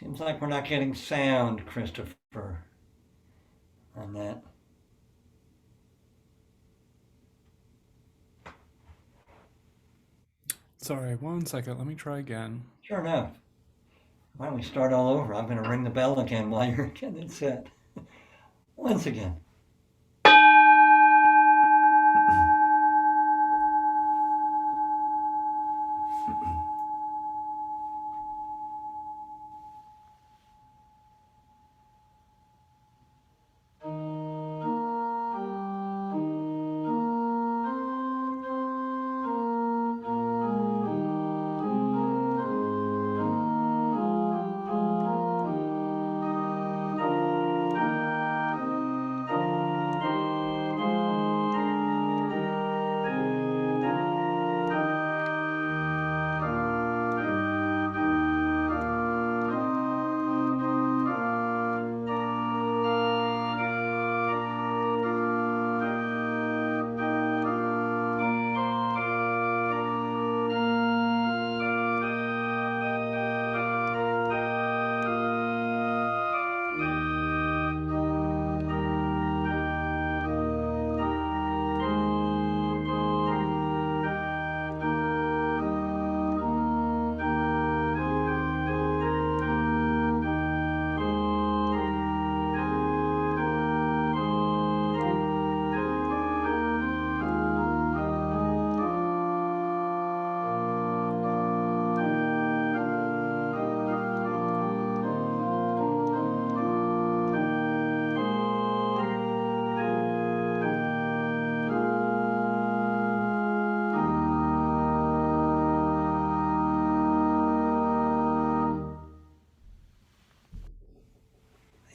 Seems like we're not getting sound, Christopher, on that. Sorry, 1 second. Let me try again. Sure enough. Why don't we start all over? I'm going to ring the bell again while you're getting it set. Once again.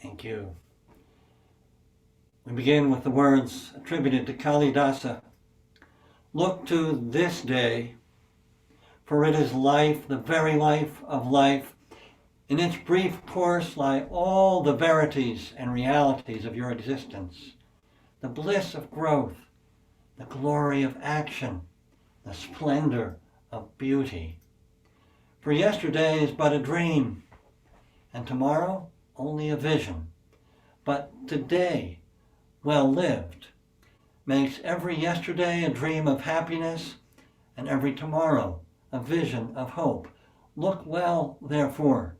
Thank you. We begin with the words attributed to Kalidasa. Look to this day, for it is life, the very life of life. In its brief course lie all the verities and realities of your existence, the bliss of growth, the glory of action, the splendor of beauty. For yesterday is but a dream, and tomorrow only a vision. But today, well lived, makes every yesterday a dream of happiness, and every tomorrow a vision of hope. Look well, therefore,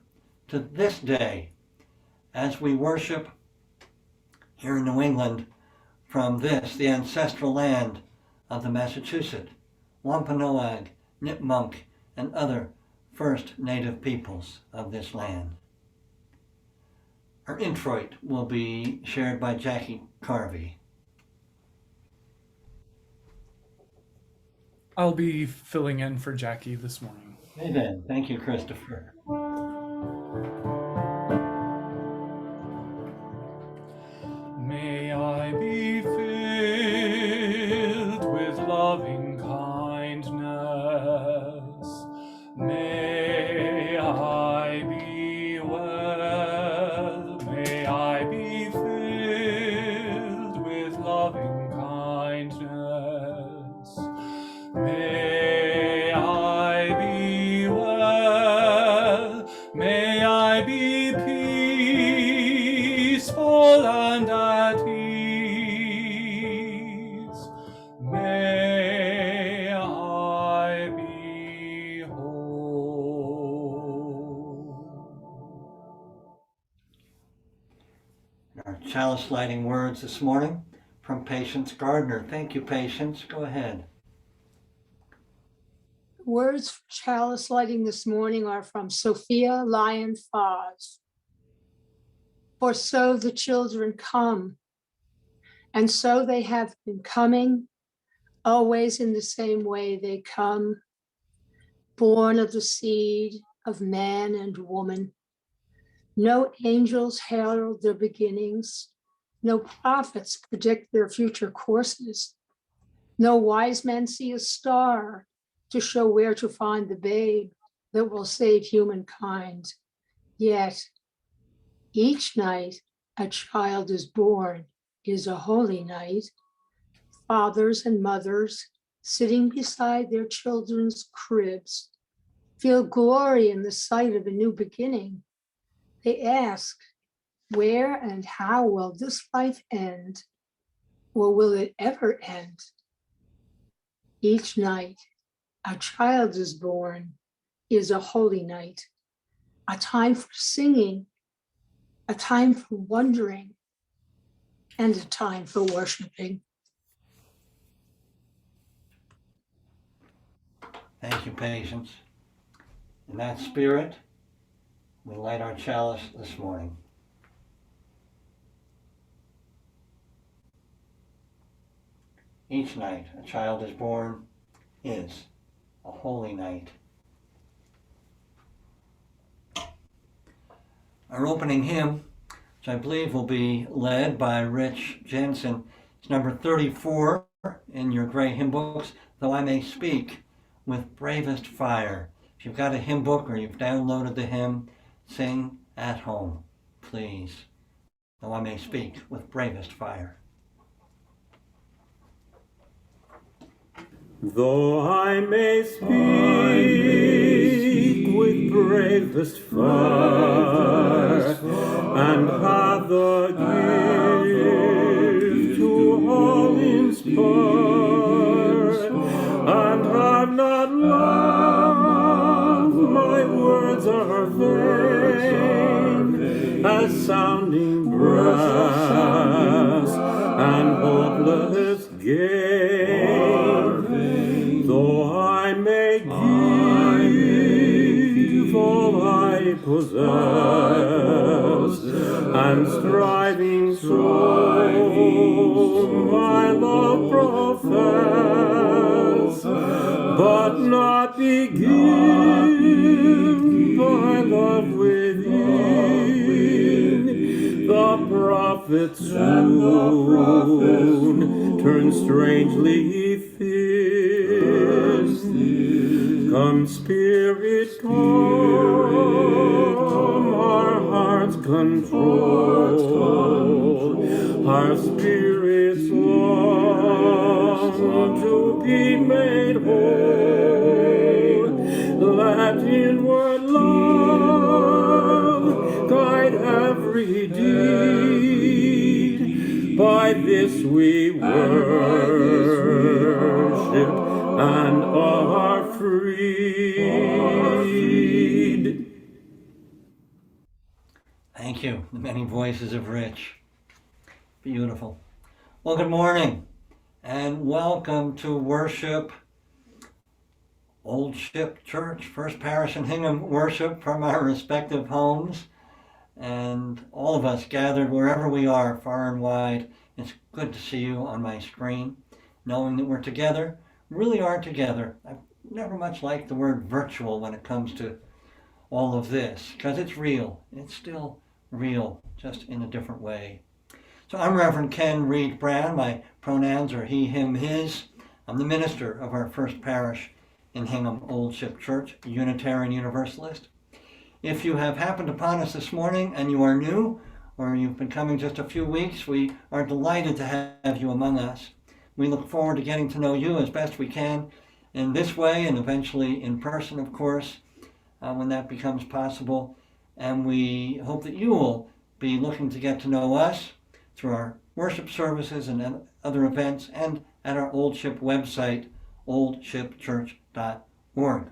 to this day as we worship here in New England from this, the ancestral land of the Massachusetts, Wampanoag, Nipmuc, and other first native peoples of this land. Our introit will be shared by Jackie Carvey. I'll be filling in for Jackie this morning. Amen. Thank you, Christopher. May I be filled with loving kindness. May I be well. May I be filled with loving kindness. May I be well. May I be peaceful and at ease. May I be whole. Our chalice lighting words this morning from Patience Gardner. Thank you, Patience. Go ahead. Words for chalice lighting this morning are from Sophia Lyon Foz. For so the children come, and so they have been coming, always in the same way they come, born of the seed of man and woman. No angels herald their beginnings, no prophets predict their future courses, no wise men see a star to show where to find the babe that will save humankind. Yet, each night a child is born is a holy night. Fathers and mothers sitting beside their children's cribs feel glory in the sight of a new beginning. They ask, where and how will this life end? Or will it ever end? Each night a child is born is a holy night, a time for singing, a time for wondering, and a time for worshiping. Thank you, Patience. In that spirit, we light our chalice this morning. Each night a child is born is a holy night. Our opening hymn, which I believe will be led by Rich Jensen, is number 34 in your gray hymn books, Though I May Speak with Bravest Fire. If you've got a hymn book or you've downloaded the hymn, sing at home, please. Though I May Speak with Bravest Fire. Though I may speak with bravest fire, and have the gift to all inspire, and have not love, my words are vain, as sounding brass, and hopeless gain. Though I may give all I possess, and striving so my love profess, but not begin by love within, the prophet soon turns strangely thin. Come, Spirit, come, our hearts control, our spirits long to be made whole. Let inward love guide every deed. By this we worship and are freed. Thank you. The many voices of Rich. Beautiful. Well, good morning and welcome to worship. Old Ship Church, First Parish and Hingham worship from our respective homes, and all of us gathered wherever we are, far and wide. It's good to see you on my screen, knowing that we're together, really are together. I've never much liked the word virtual when it comes to all of this, because it's real. It's still real, just in a different way. So I'm Reverend Ken Reed Brown. My pronouns are he, him, his. I'm the minister of our First Parish in Hingham Old Ship Church, Unitarian Universalist. If you have happened upon us this morning and you are new, or you've been coming just a few weeks, we are delighted to have you among us. We look forward to getting to know you as best we can in this way, and eventually in person, of course, when that becomes possible. And we hope that you will be looking to get to know us through our worship services and other events, and at our Old Ship website, oldshipchurch.org.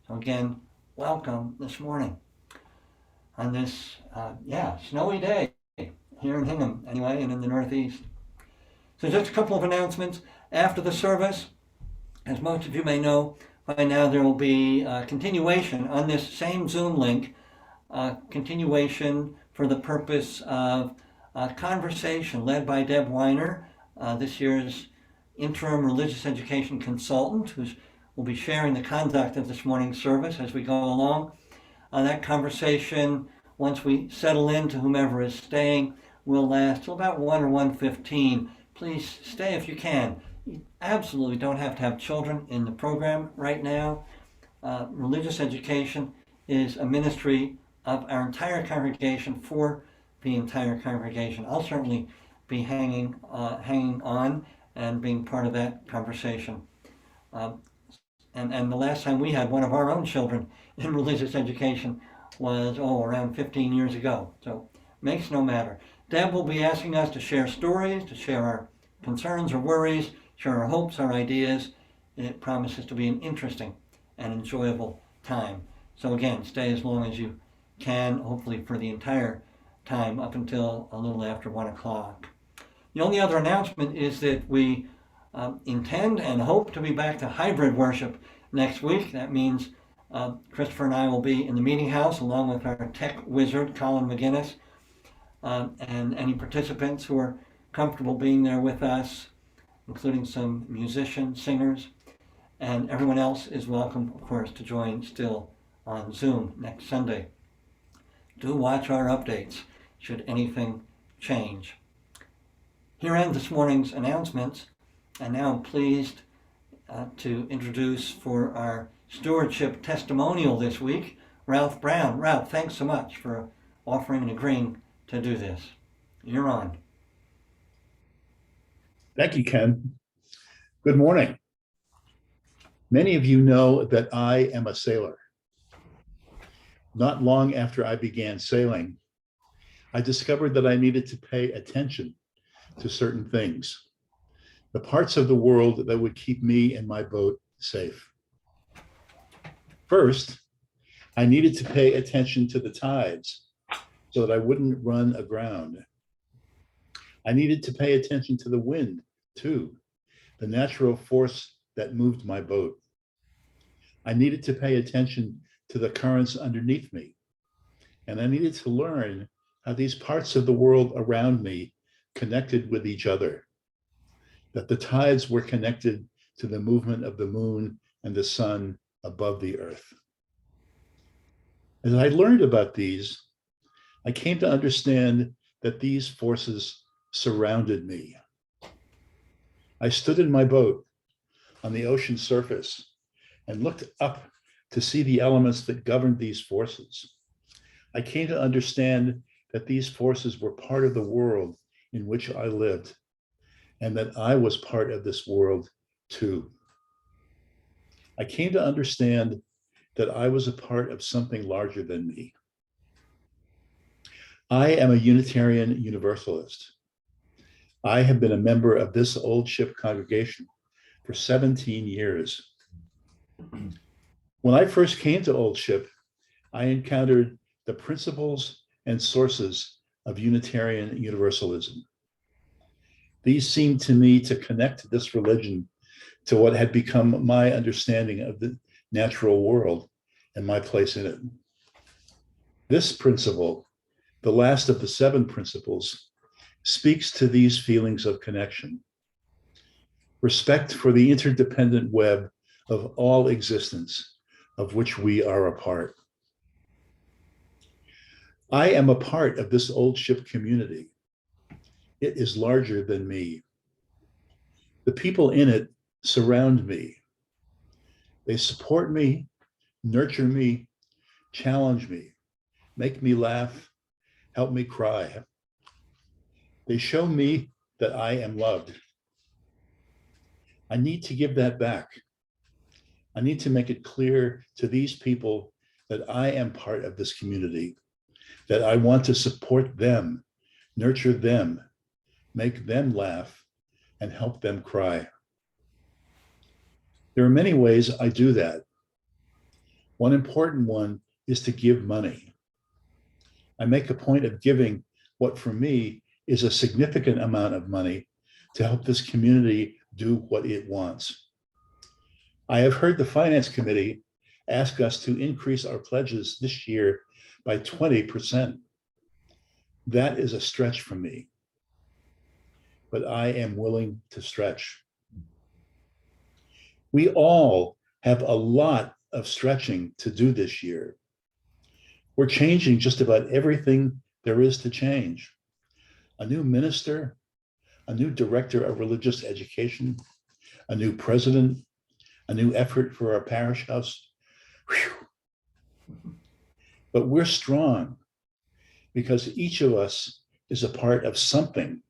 So again, welcome this morning on this, snowy day here in Hingham, anyway, and in the Northeast. So just a couple of announcements. After the service, as most of you may know, by now there will be a continuation on this same Zoom link, continuation for the purpose of a conversation led by Deb Weiner, this year's interim religious education consultant, who will be sharing the conduct of this morning's service as we go along. That conversation, once we settle into whomever is staying, will last till about 1 or 1:15. Please stay if you can. You absolutely don't have to have children in the program right now. Religious education is a ministry of our entire congregation for the entire congregation. I'll certainly be hanging on and being part of that conversation. And the last time we had one of our own children in religious education was, around 15 years ago. So makes no matter. Deb will be asking us to share stories, to share our concerns or worries, share our hopes, our ideas. It promises to be an interesting and enjoyable time. So again, stay as long as you can, hopefully for the entire time up until a little after 1 o'clock. The only other announcement is that we intend and hope to be back to hybrid worship next week. That means Christopher and I will be in the meeting house along with our tech wizard, Colin McGinnis, and any participants who are comfortable being there with us, including some musicians, singers, and everyone else is welcome, of course, to join still on Zoom next Sunday. Do watch our updates should anything change. Here end this morning's announcements, and now I'm pleased to introduce for our Stewardship Testimonial this week, Ralph Brown. Ralph, thanks so much for offering and agreeing to do this. You're on. Thank you, Ken. Good morning. Many of you know that I am a sailor. Not long after I began sailing, I discovered that I needed to pay attention to certain things, the parts of the world that would keep me and my boat safe. First, I needed to pay attention to the tides so that I wouldn't run aground. I needed to pay attention to the wind, too, the natural force that moved my boat. I needed to pay attention to the currents underneath me, and I needed to learn how these parts of the world around me connected with each other, that the tides were connected to the movement of the moon and the sun above the earth. As I learned about these, I came to understand that these forces surrounded me. I stood in my boat on the ocean surface and looked up to see the elements that governed these forces. I came to understand that these forces were part of the world in which I lived, and that I was part of this world too. I came to understand that I was a part of something larger than me. I am a Unitarian Universalist. I have been a member of this Old Ship congregation for 17 years. When I first came to Old Ship, I encountered the principles and sources of Unitarian Universalism. These seemed to me to connect this religion to what had become my understanding of the natural world and my place in it. This principle, the last of the 7 principles, speaks to these feelings of connection. Respect for the interdependent web of all existence, of which we are a part. I am a part of this Old Ship community. It is larger than me. The people in it surround me. They support me, nurture me, challenge me, make me laugh, help me cry. They show me that I am loved. I need to give that back. I need to make it clear to these people that I am part of this community, that I want to support them, nurture them, make them laugh, and help them cry. There are many ways I do that. One important one is to give money. I make a point of giving what for me is a significant amount of money to help this community do what it wants. I have heard the Finance Committee ask us to increase our pledges this year by 20%. That is a stretch for me, but I am willing to stretch. We all have a lot of stretching to do this year. We're changing just about everything there is to change. A new minister, a new director of religious education, a new president, a new effort for our parish house. Whew. But we're strong because each of us is a part of something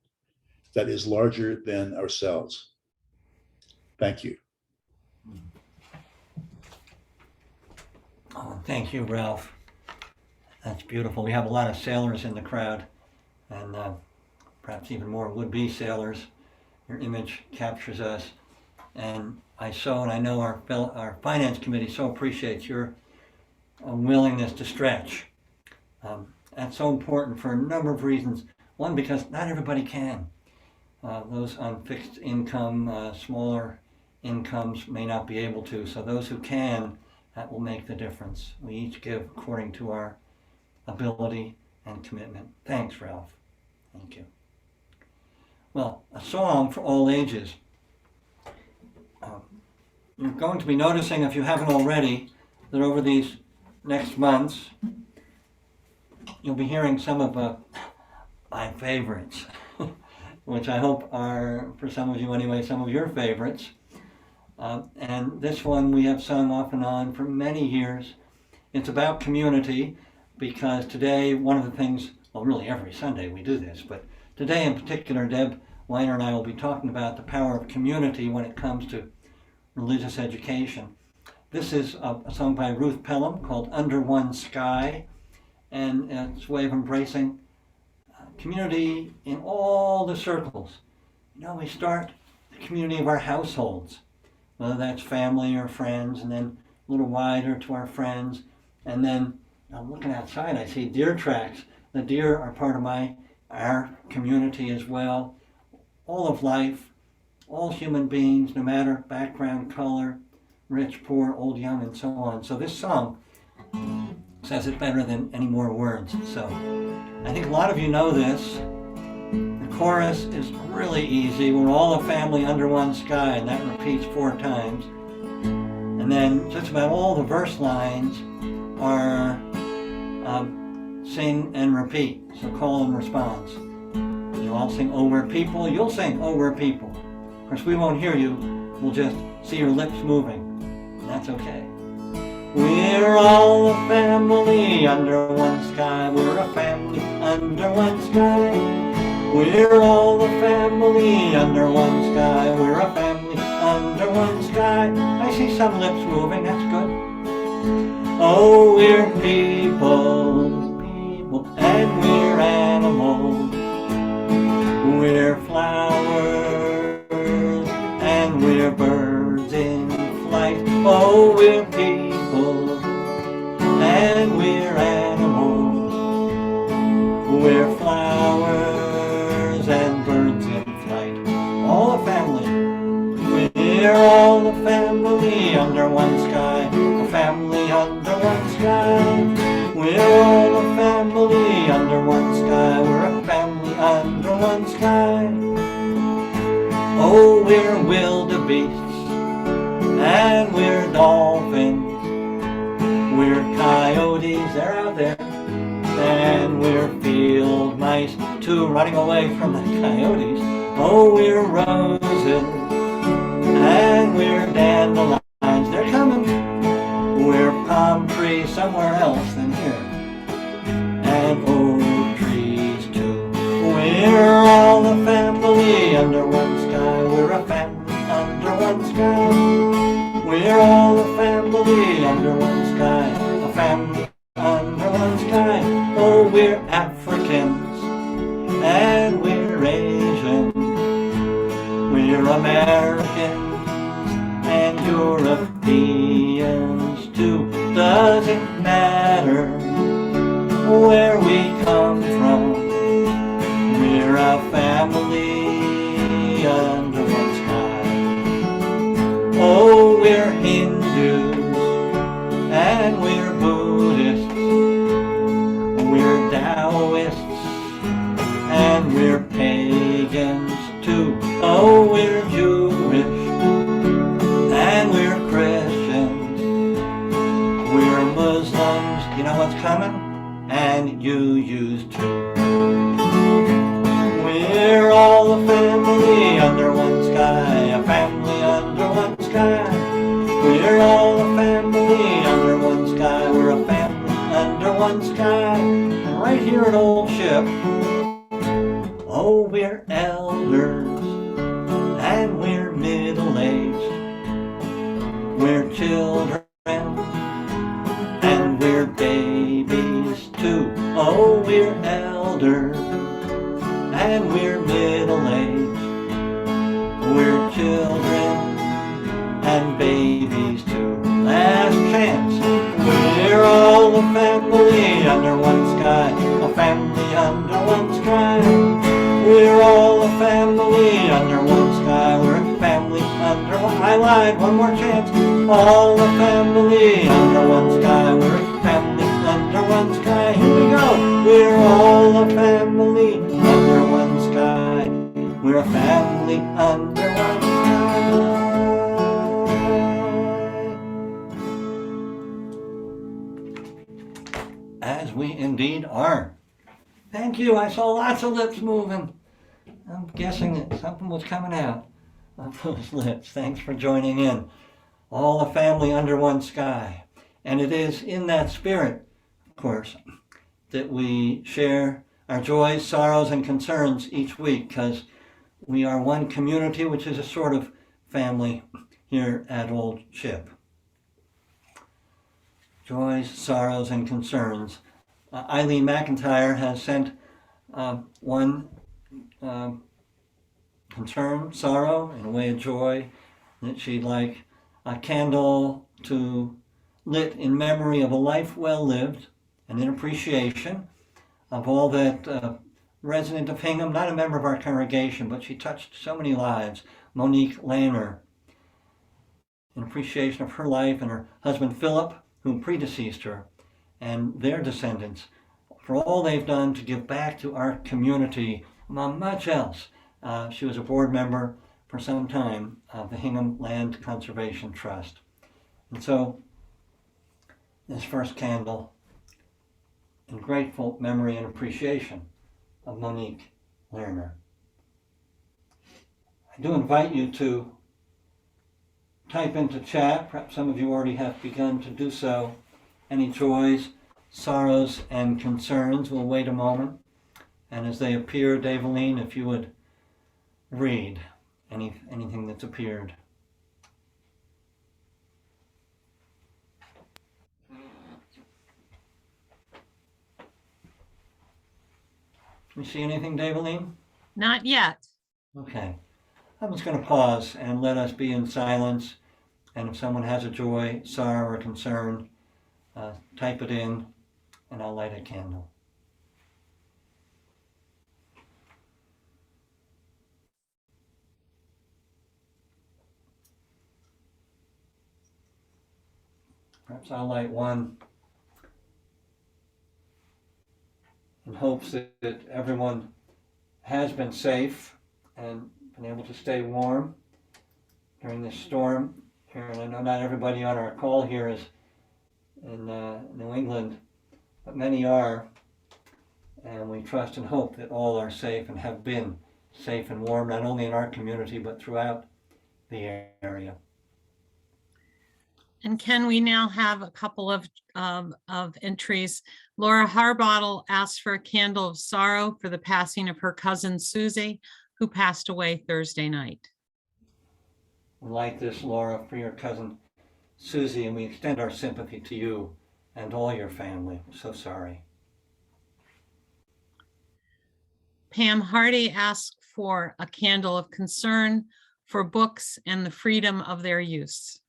that is larger than ourselves. Thank you. Oh, thank you, Ralph. That's beautiful. We have a lot of sailors in the crowd, and perhaps even more would-be sailors. Your image captures us, and I know our finance committee so appreciates your willingness to stretch. That's so important for a number of reasons. One, because not everybody can. Those on fixed income, smaller incomes may not be able to. So those who can, that will make the difference. We each give according to our ability and commitment. Thanks, Ralph. Thank you. Well, a psalm for all ages. You're going to be noticing, if you haven't already, that over these next months, you'll be hearing some of my favorites, which I hope are, for some of you anyway, some of your favorites. And this one we have sung off and on for many years. It's about community, because today, one of the things, well, really every Sunday we do this, but today in particular, Deb Weiner and I will be talking about the power of community when it comes to religious education. This is a song by Ruth Pelham called Under One Sky, and it's a way of embracing community in all the circles. You know, we start the community of our households, whether that's family or friends, and then a little wider to our friends. And then I'm looking outside, I see deer tracks. The deer are part of our community as well. All of life, all human beings, no matter background, color, rich, poor, old, young, and so on. So this song says it better than any more words. So I think a lot of you know this. The chorus is really easy. We're all a family under one sky, and that repeats 4 times. And then just about all the verse lines are sing and repeat. So call and response. You all sing, "Oh, we're people." You'll sing, "Oh, we're people." Of course, we won't hear you. We'll just see your lips moving. And that's okay. We're all a family under one sky. We're a family under one sky. We're all a family under one sky. We're a family under one sky. I see some lips moving. That's good. Oh, we're people, people, and we're animals. We're flowers and we're birds in flight. Oh, we're people and we're animals. We're flowers and birds in flight. All a family. We're all a family under one sky. A family under one sky. We're all a family under one sky. We're a family under one sky. Oh, we're wildebeests and we're dolphins. We're coyotes, they're out there. And we're field mice, too, running away from the coyotes. Oh, we're roses and we're dandelions, they're coming. We're palm trees somewhere else than here. And oak trees too. We're all a family under one sky. We're a family under one sky. We're all a family under one sky. A family under one sky. Oh, we're Africans and we're Asian. We're Americans and Europeans too. Doesn't matter where we come from. We're a family under one sky. Oh, we're Hindus and we're Buddhists. We're Taoists and we're pagans too. Oh, we're Jewish and we're Christians. We're Muslims, you know what's coming? And you used to. We're all a family under one sky. A family under one sky. We're all a family under one sky. We're a family under one sky. And right here at Old Ship, oh, we're elders and we're middle-aged. We're children and we're babies too. all a family under one sky, a family under one sky. We're all a family under one sky, we're a family under one. I lied, one more chance. All a family under one sky, we're a family under one sky. Here we go. We're all a family under one sky. We're a family under one sky. As we indeed are. Thank you. I saw lots of lips moving. I'm guessing that something was coming out of those lips. Thanks for joining in. All a family under one sky. And it is in that spirit, of course, that we share our joys, sorrows, and concerns each week, because we are one community, which is a sort of family here at Old Ship. Joys, sorrows, and concerns. Eileen McIntyre has sent one concern, sorrow, and a way of joy, that she'd like a candle to lit in memory of a life well lived and in appreciation of all that resident of Hingham, not a member of our congregation, but she touched so many lives, Monique Lanner, in appreciation of her life and her husband Philip, who predeceased her, and their descendants, for all they've done to give back to our community, among much else. She was a board member for some time of the Hingham Land Conservation Trust. And so, this first candle, in grateful memory and appreciation of Monique Lerner. I do invite you to type into chat, perhaps some of you already have begun to do so, any joys, sorrows, and concerns. We'll wait a moment. And as they appear, Daveline, if you would read anything that's appeared. You see anything, Daveline? Not yet. Okay. I'm just going to pause and let us be in silence. And if someone has a joy, sorrow, or concern, type it in, and I'll light a candle. Perhaps I'll light one in hopes that everyone has been safe and been able to stay warm during this storm here. And I know not everybody on our call here is in New England, but many are. And we trust and hope that all are safe and have been safe and warm, not only in our community, but throughout the area. And Ken, we now have a couple of entries. Laura Harbottle asked for a candle of sorrow for the passing of her cousin Susie, who passed away Thursday night. We light this, Laura, for your cousin Susie, and we extend our sympathy to you and all your family. We're so sorry. Pam Hardy asked for a candle of concern for books and the freedom of their use.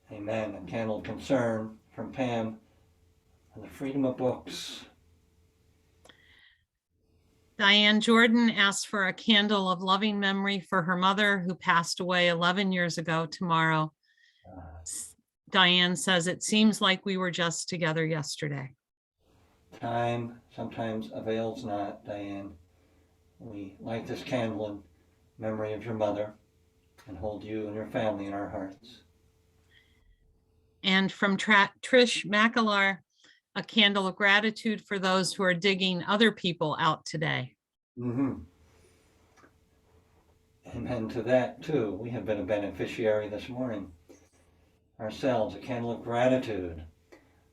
Amen. A candle of concern from Pam and the freedom of books. Diane Jordan asked for a candle of loving memory for her mother, who passed away 11 years ago tomorrow. Diane says, it seems like we were just together yesterday. Time sometimes avails not, Diane. We light this candle in memory of your mother and hold you and your family in our hearts. And from Trish McAlar, a candle of gratitude for those who are digging other people out today. Amen to that too. We have been a beneficiary this morning ourselves, a candle of gratitude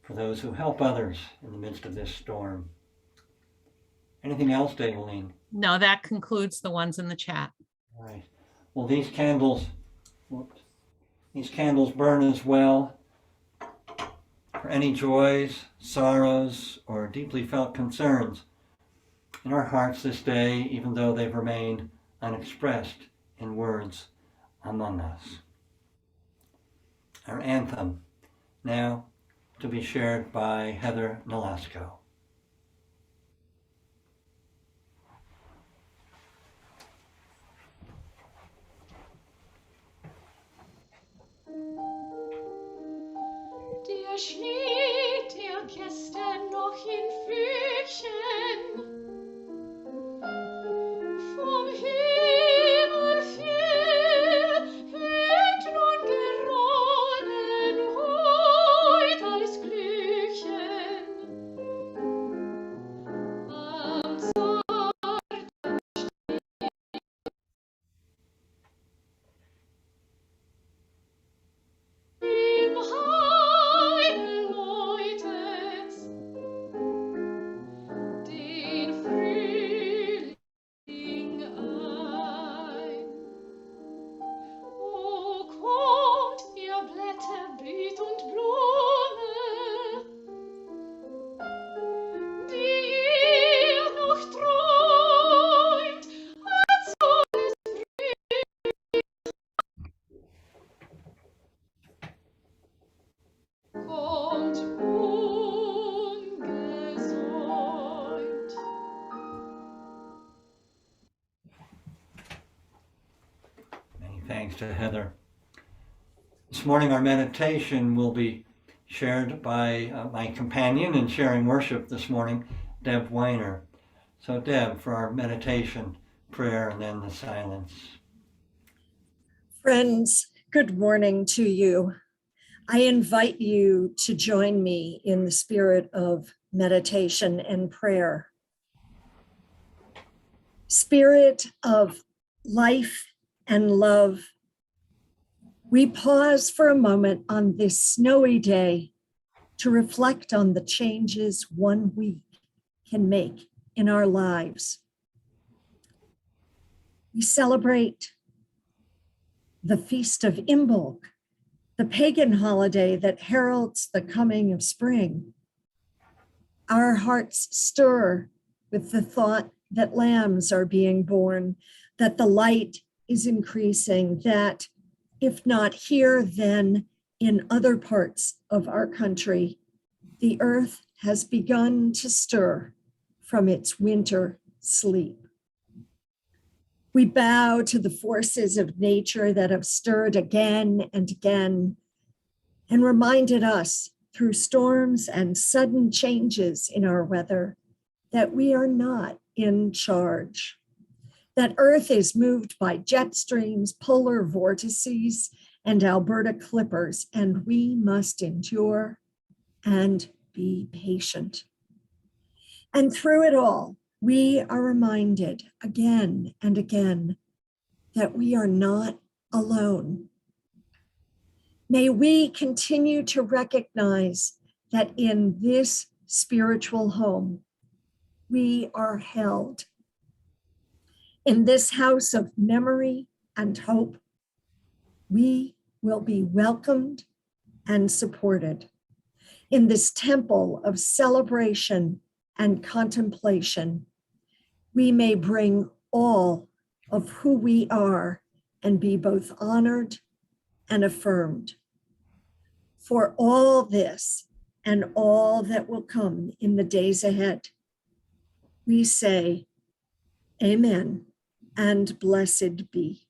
for those who help others in the midst of this storm. Anything else, Daveline? No, that concludes the ones in the chat. All right. Well, these candles burn as well for any joys, sorrows, or deeply felt concerns in our hearts this day, even though they've remained unexpressed in words among us. Our anthem now to be shared by Heather Nolasco. Der Schnee, der gestern noch in Fügchen vom Himmel fiel, wird nun gerollen heut als Glühchen. Am im Heide läutet's den Frühling ein. O kommt, ihr Blätter, Beet und Blume, die ihr noch träumt, als soll es kommt ungesäumt. Many thanks to Heather. This morning our meditation will be shared by my companion in sharing worship this morning, Deb Weiner. So Deb, for our meditation, prayer, and then the silence. Friends, good morning to you. I invite you to join me in the spirit of meditation and prayer. Spirit of life and love, we pause for a moment on this snowy day to reflect on the changes 1 week can make in our lives. We celebrate the Feast of Imbolc, the pagan holiday that heralds the coming of spring. Our hearts stir with the thought that lambs are being born, that the light is increasing, that if not here, then in other parts of our country, the earth has begun to stir from its winter sleep. We bow to the forces of nature that have stirred again and again and reminded us through storms and sudden changes in our weather that we are not in charge, that Earth is moved by jet streams, polar vortices, and Alberta clippers, and we must endure and be patient. And through it all, we are reminded again and again that we are not alone. May we continue to recognize that in this spiritual home, we are held. In this house of memory and hope, we will be welcomed and supported. In this temple of celebration and contemplation, we may bring all of who we are and be both honored and affirmed. For all this and all that will come in the days ahead, we say, Amen and blessed be.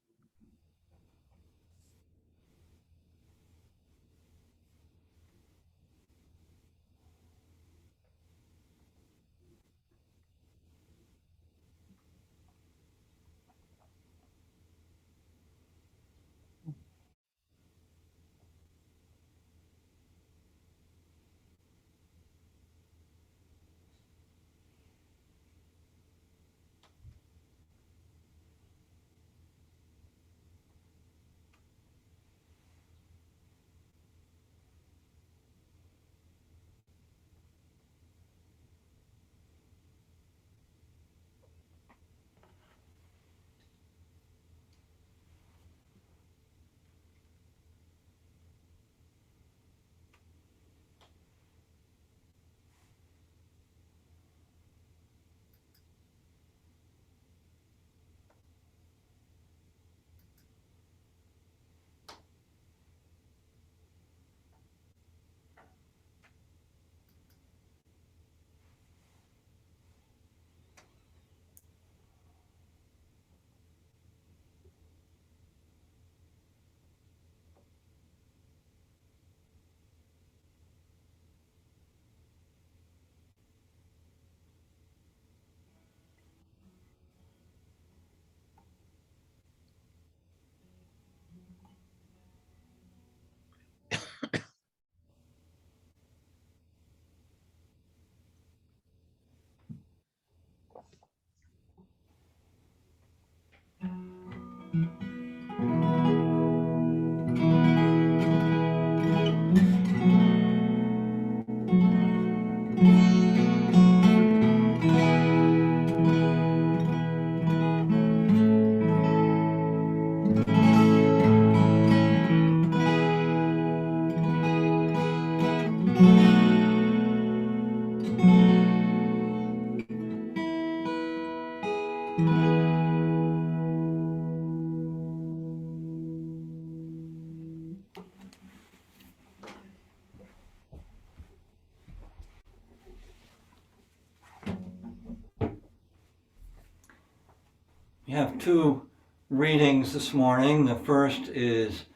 We have two readings this morning. The first is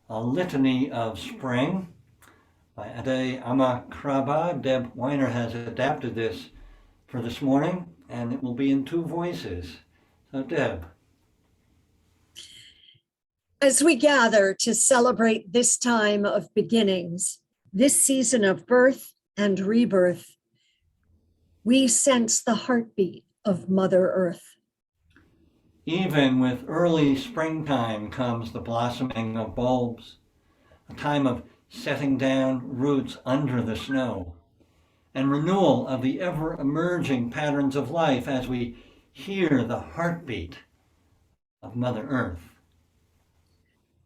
a litany of spring by Ade Amakraba. Deb Weiner has adapted this for this morning, and it will be in two voices. So Deb. As we gather to celebrate this time of beginnings, this season of birth and rebirth, we sense the heartbeat of Mother Earth. Even with early springtime comes the blossoming of bulbs, a time of setting down roots under the snow, and renewal of the ever-emerging patterns of life as we hear the heartbeat of Mother Earth.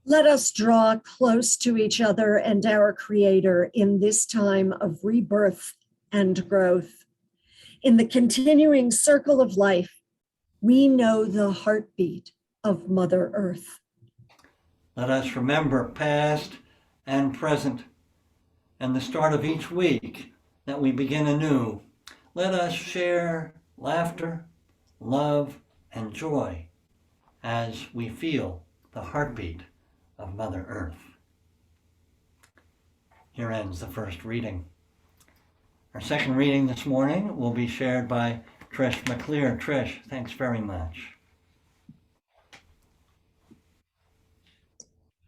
Let us draw close to each other and our Creator in this time of rebirth and growth. In the continuing circle of life, we know the heartbeat of Mother Earth. Let us remember past and present, and the start of each week that we begin anew. Let us share laughter, love, and joy as we feel the heartbeat of Mother Earth. Here ends the first reading. Our second reading this morning will be shared by Trish McClear. Trish, thanks very much.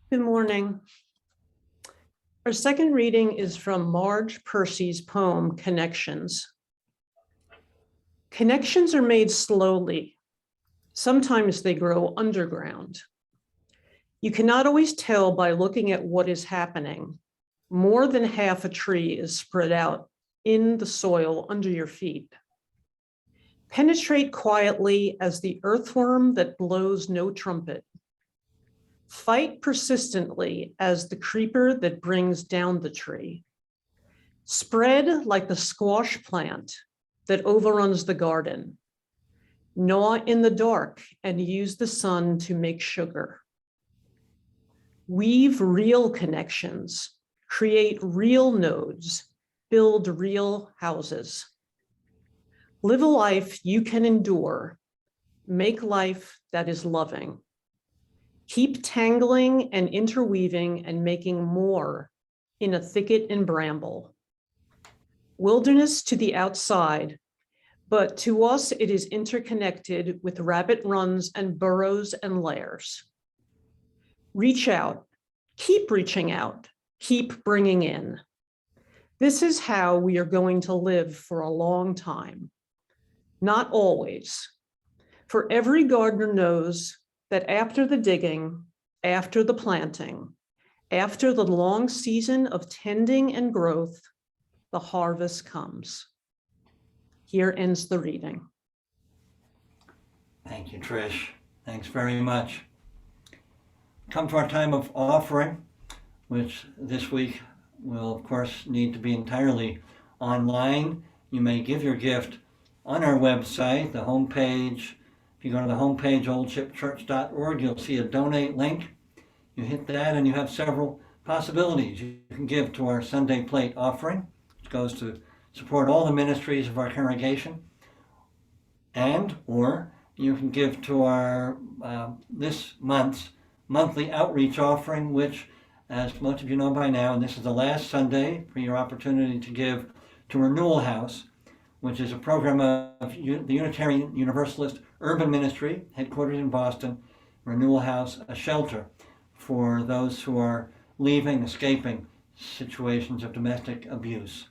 Good morning. Our second reading is from Marge Percy's poem, Connections. Connections are made slowly. Sometimes they grow underground. You cannot always tell by looking at what is happening. More than half a tree is spread out in the soil under your feet. Penetrate quietly as the earthworm that blows no trumpet. Fight persistently as the creeper that brings down the tree. Spread like the squash plant that overruns the garden. Gnaw in the dark and use the sun to make sugar. Weave real connections, create real nodes, build real houses. Live a life you can endure. Make life that is loving. Keep tangling and interweaving and making more in a thicket and bramble. Wilderness to the outside, but to us it is interconnected with rabbit runs and burrows and lairs. Reach out, keep reaching out, keep bringing in. This is how we are going to live for a long time. Not always. For every gardener knows that after the digging, after the planting, after the long season of tending and growth, the harvest comes. Here ends the reading. Thank you, Trish. Thanks very much. Come to our time of offering, which this week will, of course, need to be entirely online. You may give your gift on our website, the homepage. If you go to the homepage, oldshipchurch.org, you'll see a donate link. You hit that and you have several possibilities. You can give to our Sunday plate offering, which goes to support all the ministries of our congregation, or you can give to our this month's monthly outreach offering, which, as most of you know by now, and this is the last Sunday for your opportunity to give to Renewal House, which is a program of the Unitarian Universalist Urban Ministry, headquartered in Boston. Renewal House, a shelter for those who are leaving, escaping situations of domestic abuse.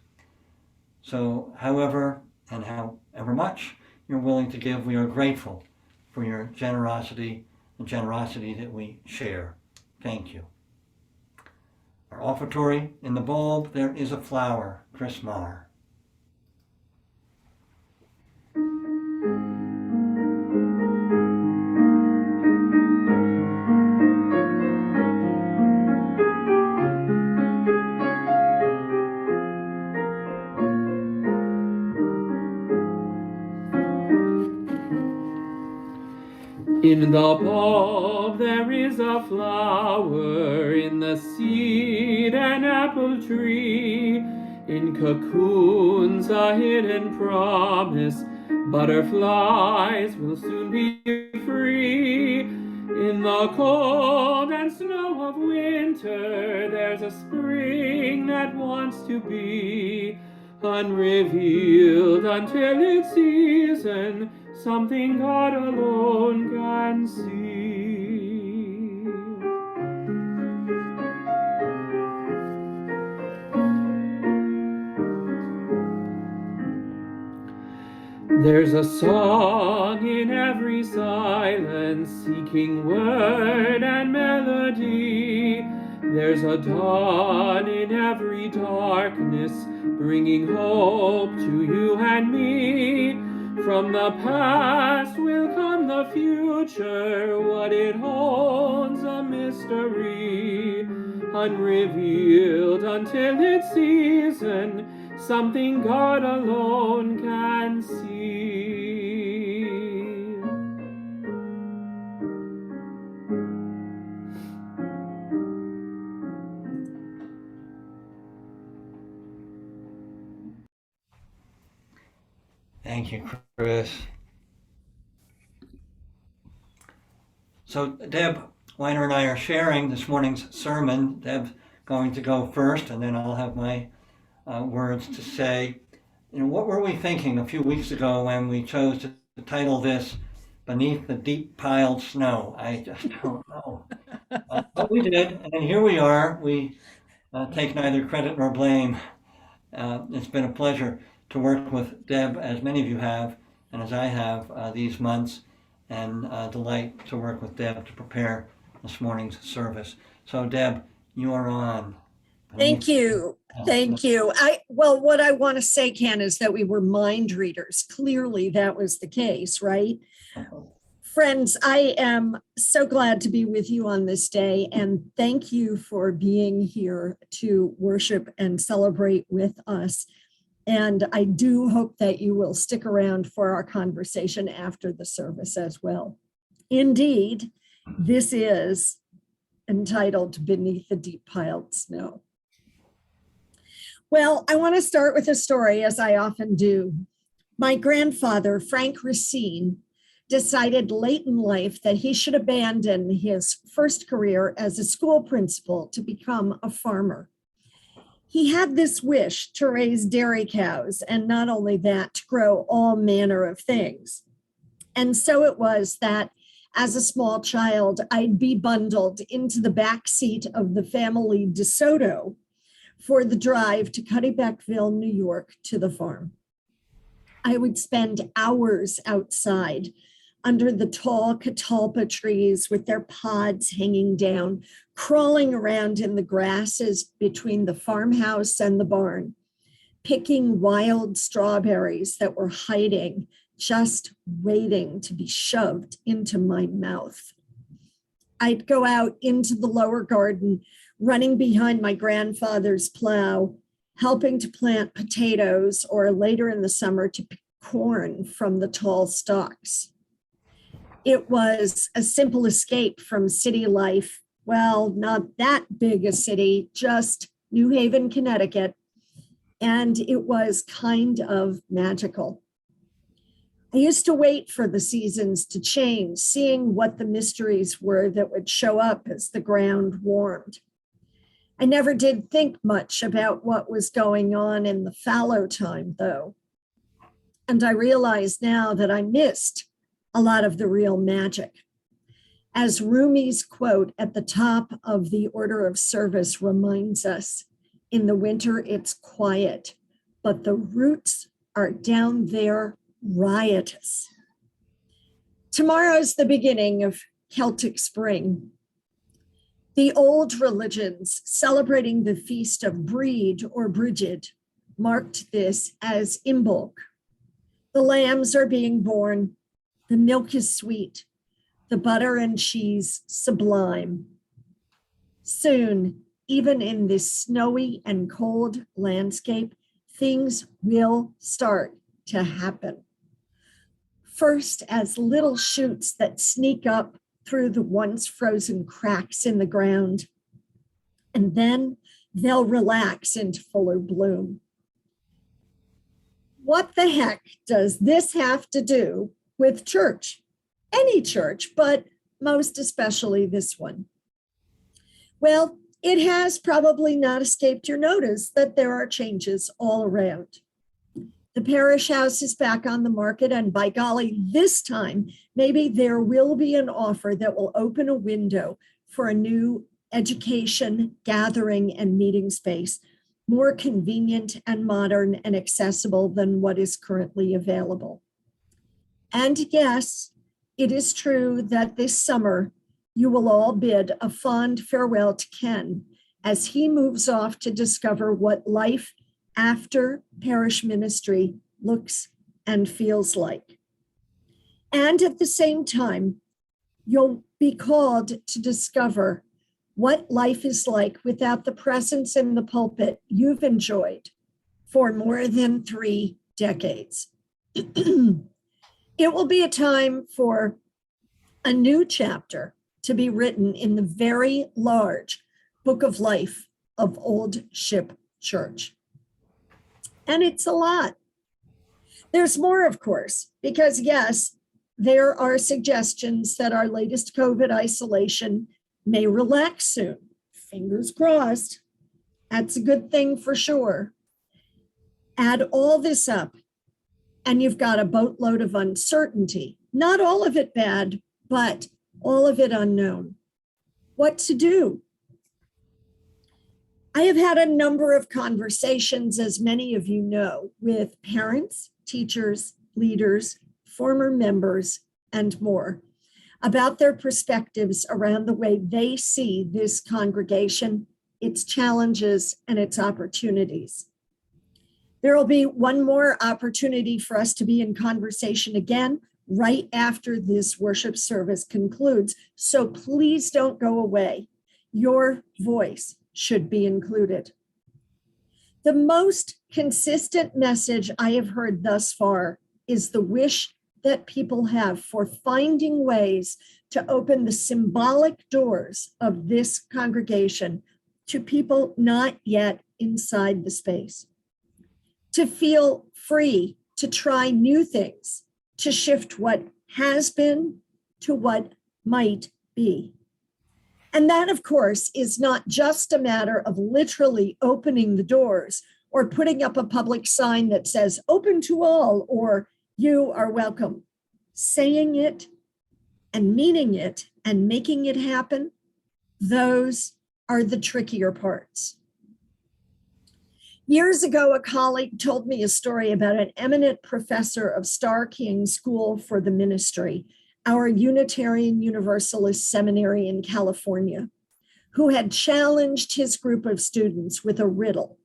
So however much you're willing to give, we are grateful for your generosity the generosity that we share. Thank you. Our offertory, in the bulb there is a flower, Chris Marr. In the bulb there is a flower, in the seed an apple tree, in cocoons a hidden promise, butterflies will soon be free. In the cold and snow of winter there's a spring that wants to be unrevealed until its season, something God alone can see. There's a song in every silence, seeking word and melody. There's a dawn in every darkness, bringing hope to you and me. From the past will come the future, what it holds a mystery, unrevealed until its season, something God alone can see. Thank you, Chris. So Deb Weiner and I are sharing this morning's sermon. Deb's going to go first, and then I'll have my words to say. You know, what were we thinking a few weeks ago when we chose to title this Beneath the Deep Piled Snow? I just don't know. But we did, and here we are. We take neither credit nor blame. It's been a pleasure to work with Deb, as many of you have, and as I have these months, and delight to work with Deb to prepare this morning's service. So Deb, you are on. Thank you. Thank you. What I want to say, Ken, is that we were mind readers. Clearly that was the case, right? Friends, I am so glad to be with you on this day, and thank you for being here to worship and celebrate with us. And I do hope that you will stick around for our conversation after the service as well. Indeed, this is entitled Beneath the Deep Piled Snow. Well, I want to start with a story, as I often do. My grandfather, Frank Racine, decided late in life that he should abandon his first career as a school principal to become a farmer. He had this wish to raise dairy cows, and not only that, to grow all manner of things. And so it was that as a small child, I'd be bundled into the back seat of the family DeSoto for the drive to Cuddybeckville, New York, to the farm. I would spend hours outside under the tall catalpa trees with their pods hanging down, crawling around in the grasses between the farmhouse and the barn, picking wild strawberries that were hiding, just waiting to be shoved into my mouth. I'd go out into the lower garden, running behind my grandfather's plow, helping to plant potatoes, or later in the summer to pick corn from the tall stalks. It was a simple escape from city life. Well, not that big a city, just New Haven, Connecticut. And it was kind of magical. I used to wait for the seasons to change, seeing what the mysteries were that would show up as the ground warmed. I never did think much about what was going on in the fallow time, though. And I realize now that I missed a lot of the real magic. As Rumi's quote at the top of the order of service reminds us, in the winter it's quiet, but the roots are down there riotous. Tomorrow's the beginning of Celtic spring. The old religions celebrating the feast of Breed or Brigid marked this as Imbolc. The lambs are being born, the milk is sweet, the butter and cheese sublime. Soon, even in this snowy and cold landscape, things will start to happen. First, as little shoots that sneak up through the once frozen cracks in the ground, and then they'll relax into fuller bloom. What the heck does this have to do with church? Any church, but most especially this one. Well, it has probably not escaped your notice that there are changes all around. The parish house is back on the market, and by golly, this time, maybe there will be an offer that will open a window for a new education, gathering, and meeting space, more convenient and modern and accessible than what is currently available. And yes, it is true that this summer, you will all bid a fond farewell to Ken as he moves off to discover what life after parish ministry looks and feels like. And at the same time, you'll be called to discover what life is like without the presence in the pulpit you've enjoyed for more than 3 decades. It will be a time for a new chapter to be written in the very large book of life of Old Ship Church. And it's a lot. There's more, of course, because yes, there are suggestions that our latest COVID isolation may relax soon. Fingers crossed. That's a good thing for sure. Add all this up, and you've got a boatload of uncertainty. Not all of it bad, but all of it unknown. What to do? I have had a number of conversations, as many of you know, with parents, teachers, leaders, former members, and more about their perspectives around the way they see this congregation, its challenges, and its opportunities. There will be one more opportunity for us to be in conversation again right after this worship service concludes. So please don't go away. Your voice should be included. The most consistent message I have heard thus far is the wish that people have for finding ways to open the symbolic doors of this congregation to people not yet inside the space, to feel free to try new things, to shift what has been to what might be. And that, of course, is not just a matter of literally opening the doors or putting up a public sign that says open to all or you are welcome. Saying it and meaning it and making it happen, those are the trickier parts. Years ago, a colleague told me a story about an eminent professor of Star King School for the Ministry, our Unitarian Universalist seminary in California, who had challenged his group of students with a riddle.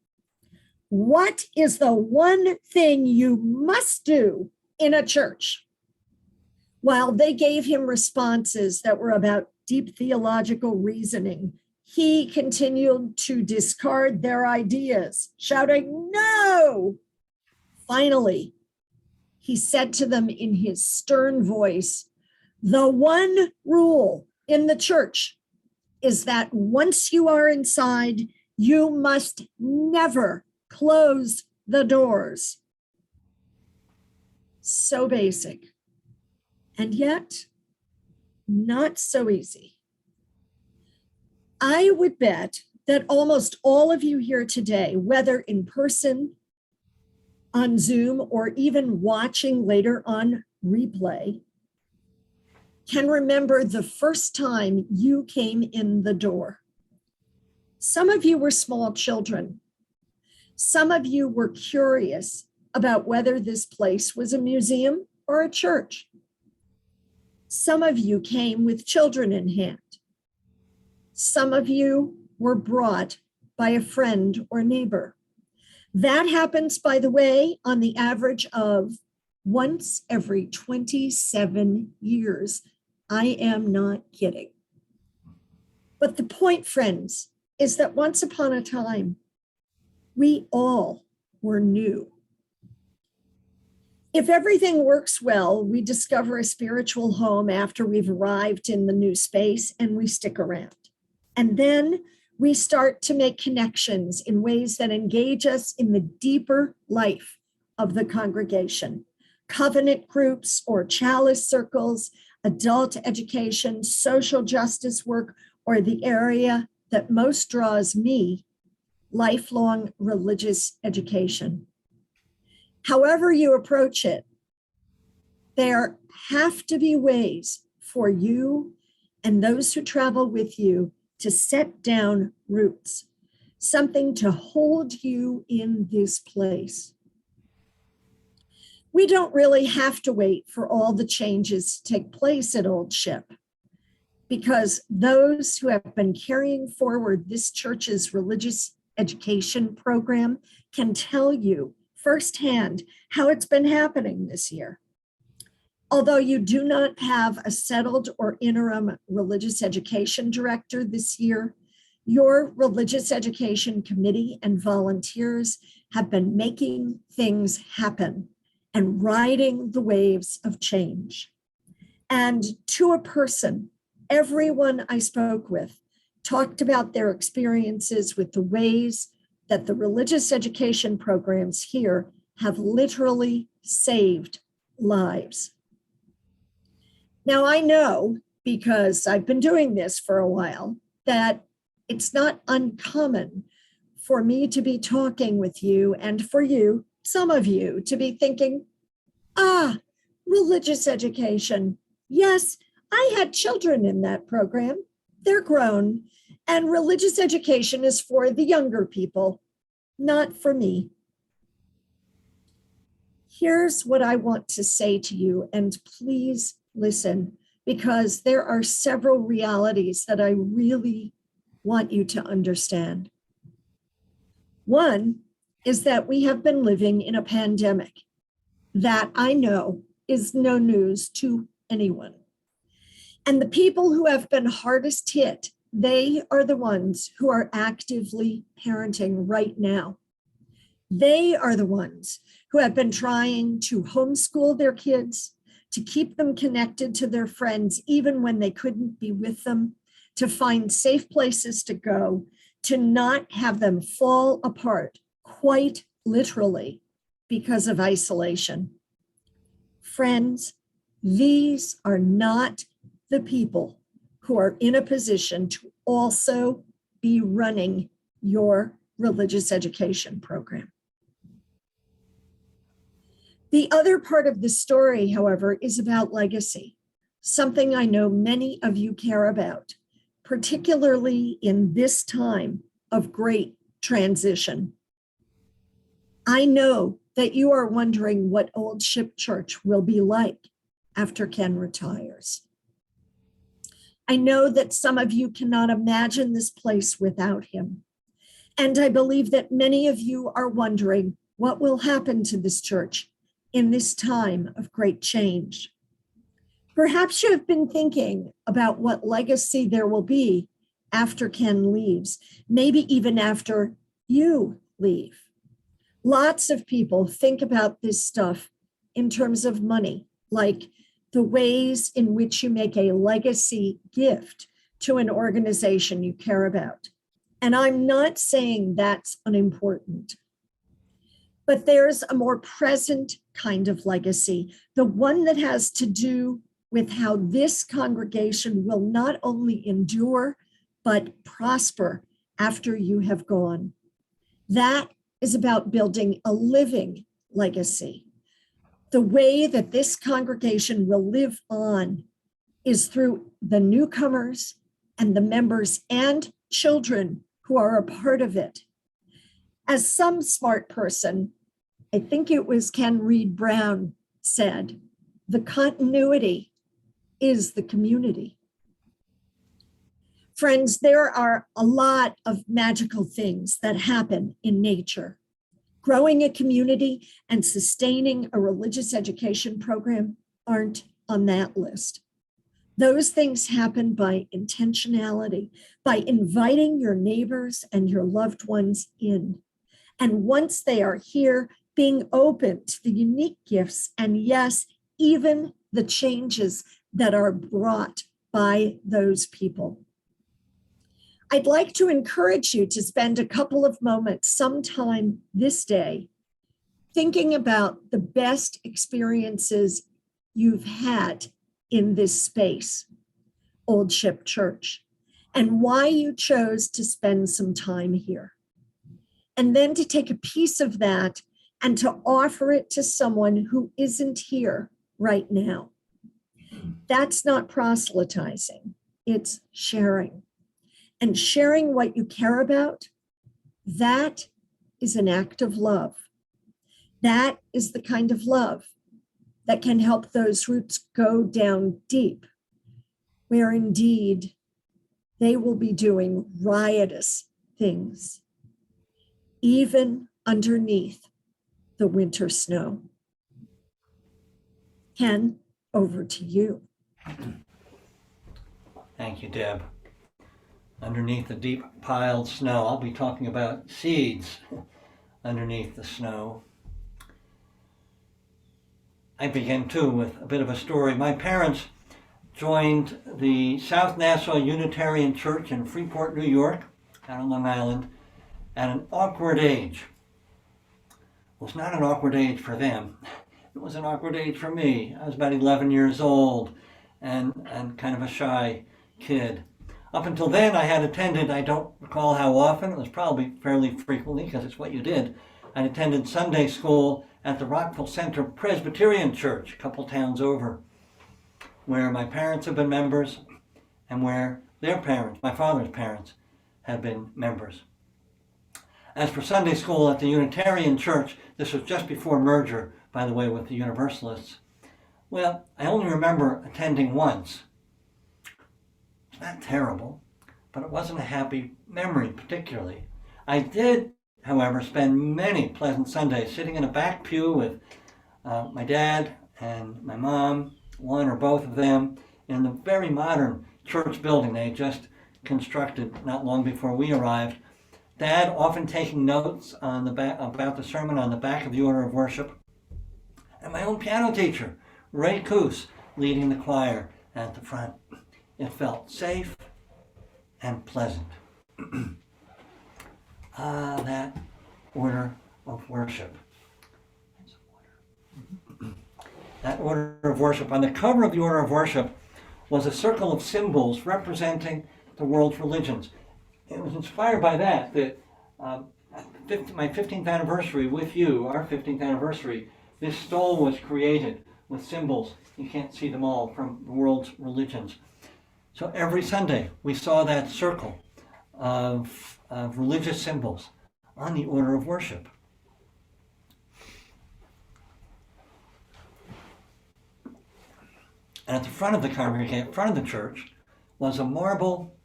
What is the one thing you must do in a church? While they gave him responses that were about deep theological reasoning, he continued to discard their ideas, shouting, "No!" Finally, he said to them in his stern voice, "The one rule in the church is that once you are inside, you must never close the doors." So basic, and yet not so easy. I would bet that almost all of you here today, whether in person, on Zoom, or even watching later on replay, can remember the first time you came in the door. Some of you were small children. Some of you were curious about whether this place was a museum or a church. Some of you came with children in hand. Some of you were brought by a friend or neighbor. That happens, by the way, on the average of once every 27 years. I am not kidding. But the point, friends, is that once upon a time, we all were new. If everything works well, we discover a spiritual home after we've arrived in the new space and we stick around. And then we start to make connections in ways that engage us in the deeper life of the congregation. Covenant groups or chalice circles, adult education, social justice work, or the area that most draws me, lifelong religious education. However you approach it, there have to be ways for you and those who travel with you to set down roots, something to hold you in this place. We don't really have to wait for all the changes to take place at Old Ship, because those who have been carrying forward this church's religious education program can tell you firsthand how it's been happening this year. Although you do not have a settled or interim religious education director this year, your religious education committee and volunteers have been making things happen and riding the waves of change. And to a person, everyone I spoke with talked about their experiences with the ways that the religious education programs here have literally saved lives. Now, I know, because I've been doing this for a while, that it's not uncommon for me to be talking with you and for you, some of you, to be thinking, religious education. Yes, I had children in that program. They're grown, and religious education is for the younger people, not for me. Here's what I want to say to you, and please listen, because there are several realities that I really want you to understand. One is that we have been living in a pandemic that I know is no news to anyone. And the people who have been hardest hit, they are the ones who are actively parenting right now. They are the ones who have been trying to homeschool their kids, to keep them connected to their friends, even when they couldn't be with them, to find safe places to go, to not have them fall apart, quite literally, because of isolation. Friends, these are not the people who are in a position to also be running your religious education program. The other part of the story, however, is about legacy, something I know many of you care about, particularly in this time of great transition. I know that you are wondering what Old Ship Church will be like after Ken retires. I know that some of you cannot imagine this place without him. And I believe that many of you are wondering what will happen to this church in this time of great change. Perhaps you have been thinking about what legacy there will be after Ken leaves, maybe even after you leave. Lots of people think about this stuff in terms of money, like the ways in which you make a legacy gift to an organization you care about. And I'm not saying that's unimportant. But there's a more present kind of legacy, the one that has to do with how this congregation will not only endure, but prosper after you have gone. That is about building a living legacy. The way that this congregation will live on is through the newcomers and the members and children who are a part of it. As some smart person, I think it was Ken Reed Brown, said, the continuity is the community. Friends, there are a lot of magical things that happen in nature. Growing a community and sustaining a religious education program aren't on that list. Those things happen by intentionality, by inviting your neighbors and your loved ones in. And once they are here, being open to the unique gifts and, yes, even the changes that are brought by those people. I'd like to encourage you to spend a couple of moments sometime this day thinking about the best experiences you've had in this space, Old Ship Church, and why you chose to spend some time here. And then to take a piece of that and to offer it to someone who isn't here right now. That's not proselytizing, it's sharing. And sharing what you care about, that is an act of love. That is the kind of love that can help those roots go down deep, where indeed they will be doing riotous things, even underneath the winter snow. Ken, over to you. Thank you, Deb. Underneath the deep piled snow, I'll be talking about seeds underneath the snow. I begin too with a bit of a story. My parents joined the South Nassau Unitarian Church in Freeport, New York, out on Long Island, at an awkward age. It was not an awkward age for them. It was an awkward age for me. I was about 11 years old and kind of a shy kid. Up until then, I had attended, I don't recall how often, it was probably fairly frequently because it's what you did. I attended Sunday school at the Rockville Center Presbyterian Church, a couple towns over, where my parents have been members and where their parents, my father's parents, have been members. As for Sunday school at the Unitarian Church, this was just before merger, by the way, with the Universalists. Well, I only remember attending once. It's not terrible, but it wasn't a happy memory particularly. I did, however, spend many pleasant Sundays sitting in a back pew with my dad and my mom, one or both of them, in the very modern church building they had just constructed not long before we arrived. Dad often taking notes on the back, about the sermon on the back of the order of worship, and my own piano teacher, Ray Coos, leading the choir at the front. It felt safe and pleasant. That order of worship. That order of worship. On the cover of the order of worship was a circle of symbols representing the world's religions. It was inspired by that my 15th anniversary with you, our 15th anniversary, this stole was created with symbols. You can't see them all from the world's religions. So every Sunday we saw that circle of religious symbols on the order of worship. And at the front of the congregation, front of the church, was a marble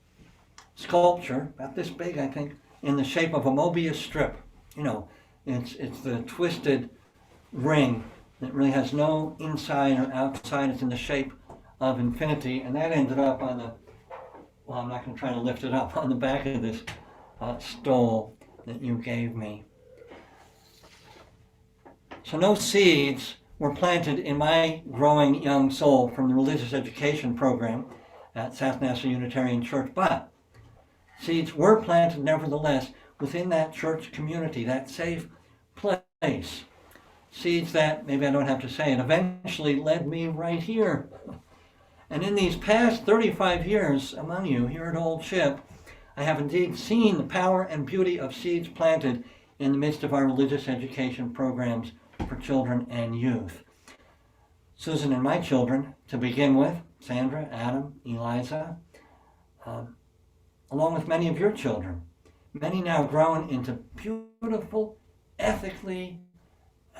sculpture, about this big, I think, in the shape of a Mobius strip. You know, it's the twisted ring that really has no inside or outside. It's in the shape of infinity, and that ended up on the, well, I'm not going to try to lift it up, on the back of this stole that you gave me. So no seeds were planted in my growing young soul from the religious education program at South Nassau Unitarian Church, but seeds were planted nevertheless within that church community, that safe place. Seeds that, maybe I don't have to say it, eventually led me right here. And in these past 35 years among you here at Old Ship, I have indeed seen the power and beauty of seeds planted in the midst of our religious education programs for children and youth. Susan and my children, to begin with, Sandra, Adam, Eliza, along with many of your children, many now grown into beautiful, ethically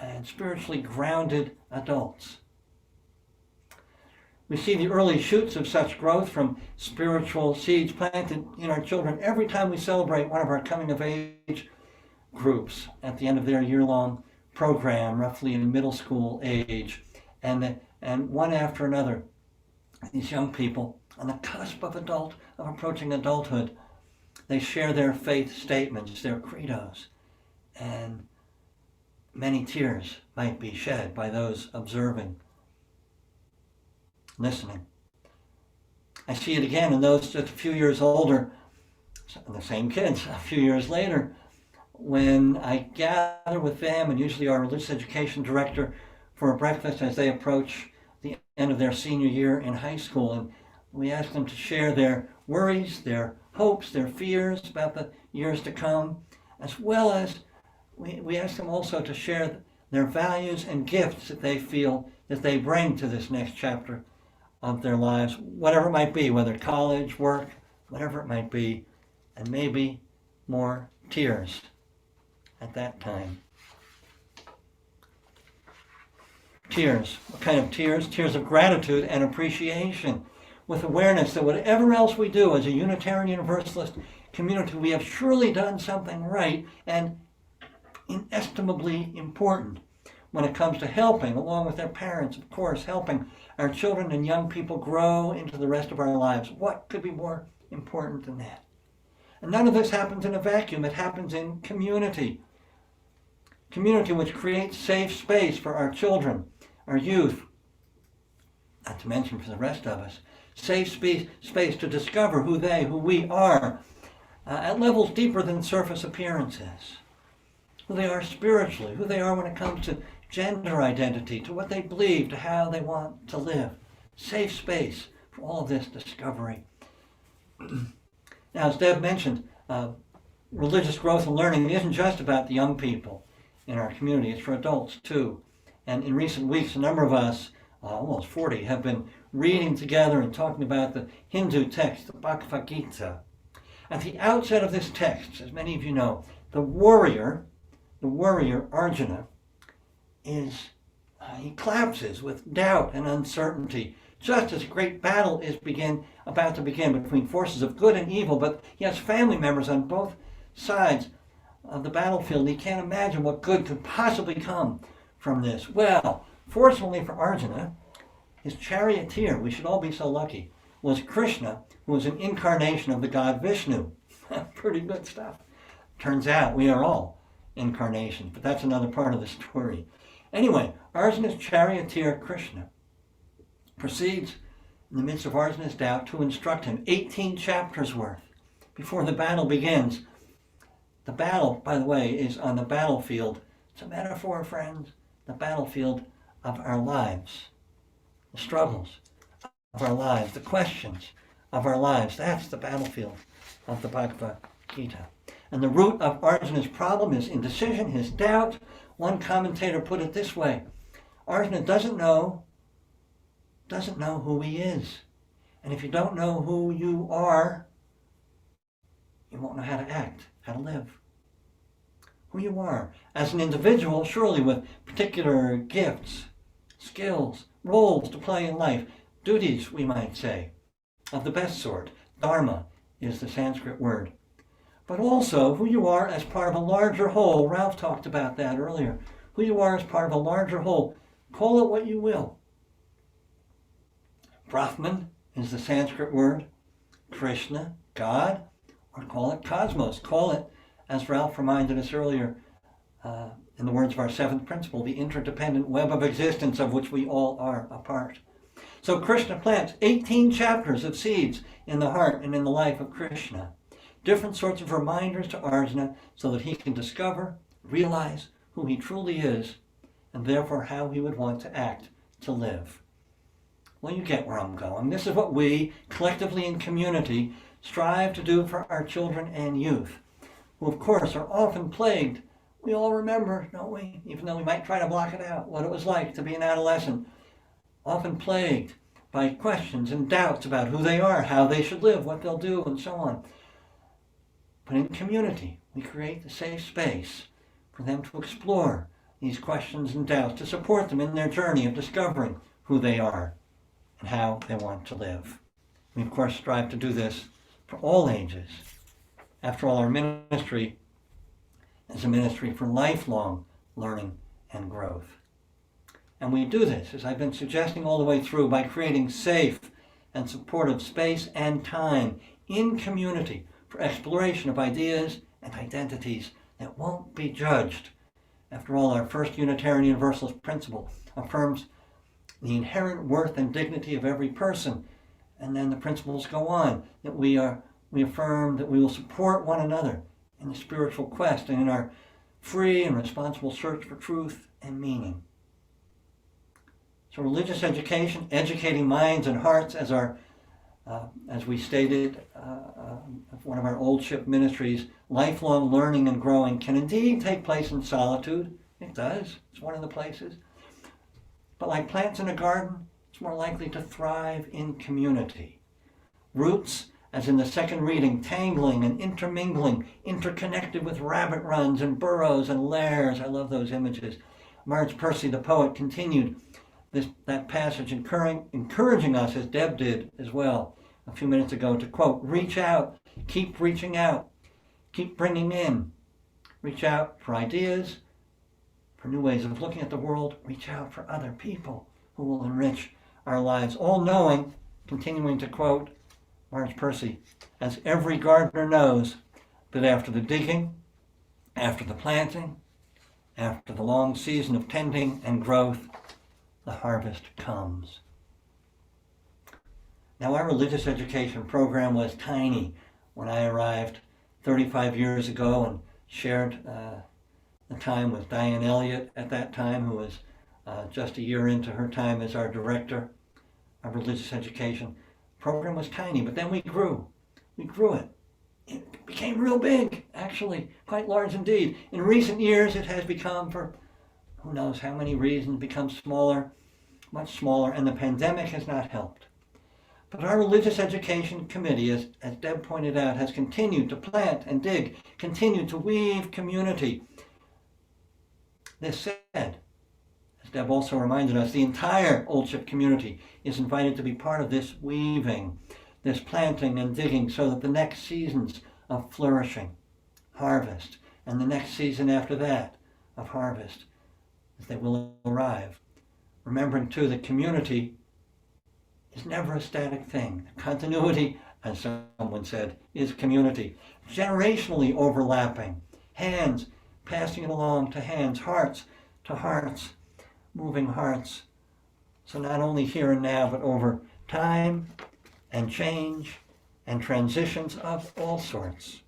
and spiritually grounded adults. We see the early shoots of such growth from spiritual seeds planted in our children every time we celebrate one of our coming of age groups at the end of their year-long program, roughly in middle school age. And one after another, these young people on the cusp of approaching adulthood, they share their faith statements, their credos, and many tears might be shed by those observing, listening. I see it again in those just a few years older, the same kids, a few years later, when I gather with them and usually our religious education director for a breakfast as they approach the end of their senior year in high school. And we ask them to share their worries, their hopes, their fears about the years to come, as well as we ask them also to share their values and gifts that they feel that they bring to this next chapter of their lives, whatever it might be, whether college, work, whatever it might be, and maybe more tears at that time. Tears. What kind of tears? Tears of gratitude and appreciation, with awareness that whatever else we do as a Unitarian Universalist community, we have surely done something right and inestimably important when it comes to helping, along with their parents, of course, helping our children and young people grow into the rest of our lives. What could be more important than that? And none of this happens in a vacuum. It happens in community. Community which creates safe space for our children, our youth, not to mention for the rest of us. Safe space to discover who we are, at levels deeper than surface appearances. Who they are spiritually, who they are when it comes to gender identity, to what they believe, to how they want to live. Safe space for all of this discovery. Now, as Deb mentioned, religious growth and learning isn't just about the young people in our community. It's for adults, too. And in recent weeks, a number of us, almost 40, have been reading together and talking about the Hindu text, the Bhagavad Gita. At the outset of this text, as many of you know, the warrior Arjuna, he collapses with doubt and uncertainty, just as a great battle is about to begin between forces of good and evil, but he has family members on both sides of the battlefield, and he can't imagine what good could possibly come from this. Well, fortunately for Arjuna, his charioteer, we should all be so lucky, was Krishna, who was an incarnation of the god Vishnu. Pretty good stuff. Turns out we are all incarnations, but that's another part of the story. Anyway, Arjuna's charioteer, Krishna, proceeds in the midst of Arjuna's doubt to instruct him 18 chapters worth before the battle begins. The battle, by the way, is on the battlefield. It's a metaphor, friends. The battlefield of our lives. The struggles of our lives, the questions of our lives. That's the battlefield of the Bhagavad Gita. And the root of Arjuna's problem is indecision, his doubt. One commentator put it this way: Arjuna doesn't know who he is. And if you don't know who you are, you won't know how to act, how to live. Who you are as an individual, surely with particular gifts, skills, roles to play in life, duties, we might say, of the best sort. Dharma is the Sanskrit word. But also who you are as part of a larger whole. Ralph talked about that earlier. Who you are as part of a larger whole. Call it what you will. Brahman is the Sanskrit word. Krishna, God, or call it cosmos. Call it, as Ralph reminded us earlier, in the words of our seventh principle, the interdependent web of existence of which we all are a part. So Krishna plants 18 chapters of seeds in the heart and in the life of Krishna. Different sorts of reminders to Arjuna so that he can discover, realize who he truly is, and therefore how he would want to act, to live. Well, you get where I'm going. This is what we, collectively in community, strive to do for our children and youth, who of course are often plagued. We all remember, don't we, even though we might try to block it out, what it was like to be an adolescent, often plagued by questions and doubts about who they are, how they should live, what they'll do, and so on. But in community, we create the safe space for them to explore these questions and doubts, to support them in their journey of discovering who they are and how they want to live. We, of course, strive to do this for all ages. After all, our ministry is a ministry for lifelong learning and growth. And we do this, as I've been suggesting all the way through, by creating safe and supportive space and time in community for exploration of ideas and identities that won't be judged. After all, our first Unitarian Universalist principle affirms the inherent worth and dignity of every person. And then the principles go on, that we affirm that we will support one another in the spiritual quest and in our free and responsible search for truth and meaning. So religious education, educating minds and hearts, as we stated, one of our old ship ministries, lifelong learning and growing can indeed take place in solitude. It does. It's one of the places. But like plants in a garden, it's more likely to thrive in community. Roots, as in the second reading, tangling and intermingling, interconnected with rabbit runs and burrows and lairs. I love those images. Marge Percy, the poet, continued that passage, encouraging us, as Deb did as well a few minutes ago, to quote, reach out, keep reaching out, keep bringing in. Reach out for ideas, for new ways of looking at the world. Reach out for other people who will enrich our lives. All knowing, continuing to quote Marge Percy, as every gardener knows, that after the digging, after the planting, after the long season of tending and growth, the harvest comes. Now, our religious education program was tiny when I arrived 35 years ago and shared the time with Diane Elliott at that time, who was just a year into her time as our director of religious education. The program was tiny, but then we grew. We grew it. It became real big, actually, quite large indeed. In recent years, it has become, for who knows how many reasons, become smaller, much smaller, and the pandemic has not helped. But our religious education committee, as Deb pointed out, has continued to plant and dig, continued to weave community. This said, as Deb also reminded us, the entire Old Ship community is invited to be part of this weaving, this planting and digging, so that the next seasons of flourishing, harvest, and the next season after that of harvest, as they will arrive. Remembering, too, that community is never a static thing. Continuity, as someone said, is community. Generationally overlapping. Hands passing it along to hands, hearts to hearts, moving hearts. So not only here and now, but over time and change and transitions of all sorts.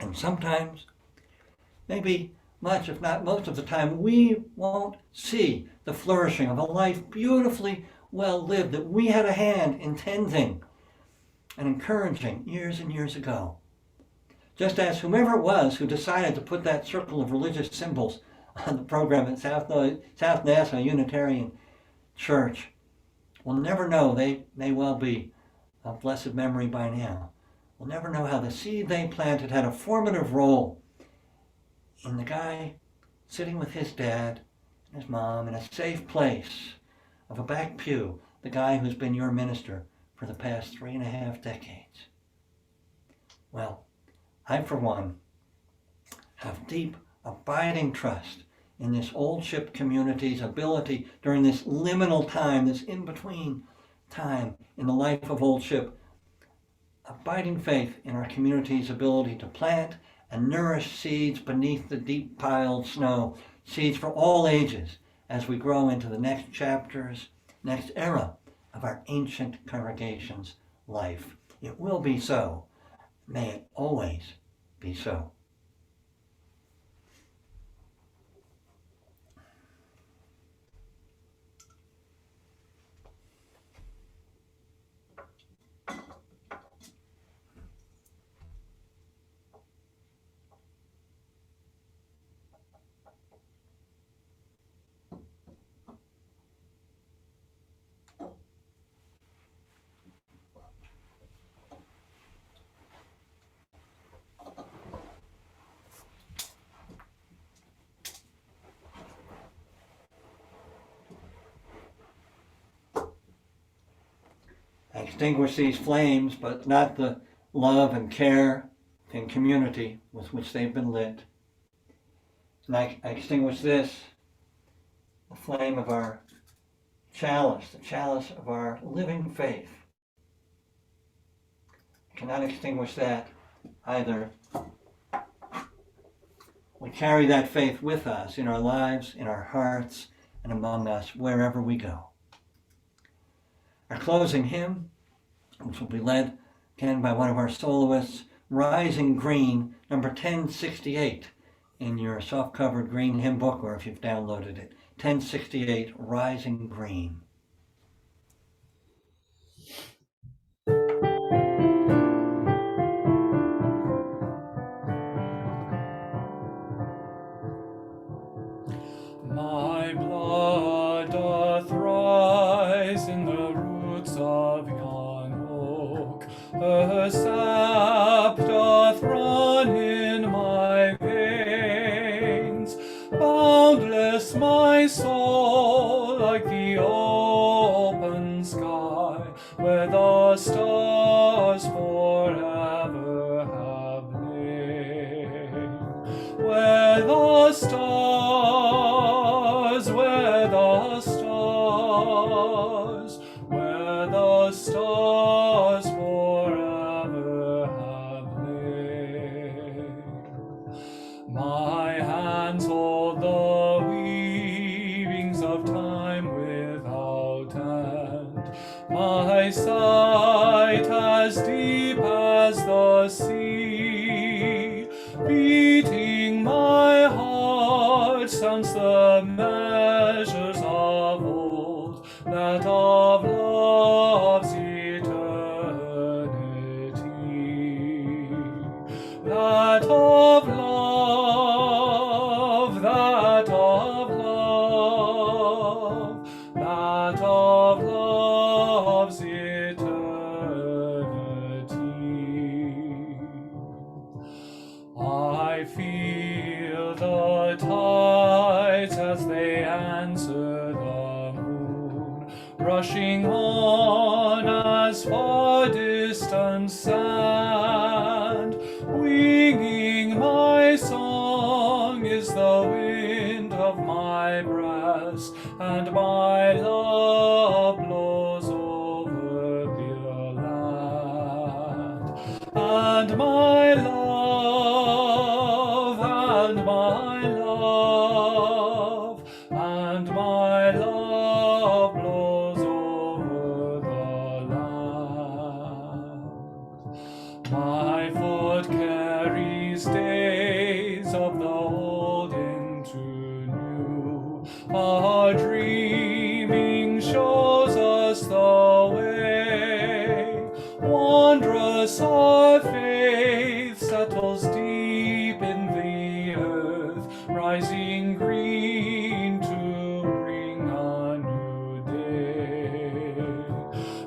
And sometimes, maybe much, if not most of the time, we won't see the flourishing of a life beautifully well lived that we had a hand in tending and encouraging years and years ago. Just as whomever it was who decided to put that circle of religious symbols on the program at South Nassau Unitarian Church will never know, they may well be of blessed memory by now, will never know how the seed they planted had a formative role in the guy sitting with his dad and his mom in a safe place of a back pew, the guy who's been your minister for the past 3.5 decades. Well, I, for one, have deep, abiding trust in this Old Ship community's ability during this liminal time, this in-between time in the life of Old Ship, abiding faith in our community's ability to plant and nourish seeds beneath the deep-piled snow, seeds for all ages, as we grow into the next chapters, next era of our ancient congregation's life. It will be so. May it always be so. extinguish these flames, but not the love and care and community with which they've been lit. And I extinguish this, the flame of our chalice, the chalice of our living faith. I cannot extinguish that either. We carry that faith with us in our lives, in our hearts, and among us wherever we go. Our closing hymn, which will be led again by one of our soloists, Rising Green, number 1068 in your soft-covered green hymn book, or if you've downloaded it, 1068, Rising Green. My blood doth rise in the roots of yon oak, her sap doth run in my veins. Boundless my soul, like the open sky, where the stars forever have lain. Where the stars forever have lain. My hands hold the weavings of time without end, my sight as deep as the sea. Beating my heart sounds the measures of old, that of love's eternity. That of love, that of love, that of love's eternity. I feel the tides as they answer the moon, rushing on as far distant sand. Winging my song is the wind of my breast, and my love blows over the land. And my love, and my love, and my love blows over the land. My foot carries days of the old into new. Our dreaming shows us the way. Wondrous our faith settles deep in the earth, rising green to bring a new day.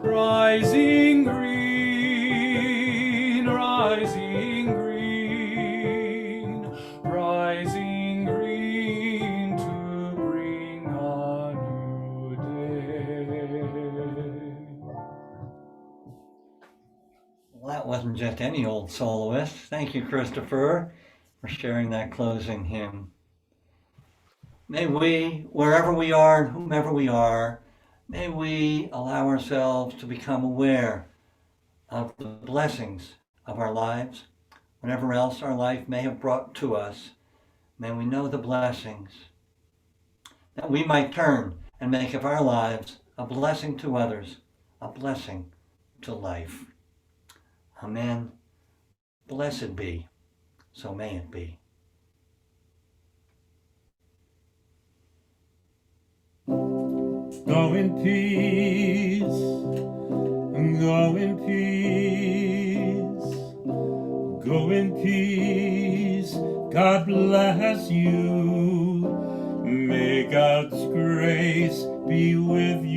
Rising green, rising green, rising green to bring a new day. Well, that wasn't just any old soloist. Thank you, Christopher, for sharing that closing hymn. May we, wherever we are and whomever we are, may we allow ourselves to become aware of the blessings of our lives. Whatever else our life may have brought to us, may we know the blessings, that we might turn and make of our lives a blessing to others, a blessing to life. Amen. Blessed be, so may it be. Go in peace, go in peace, go in peace. God bless you. May God's grace be with you.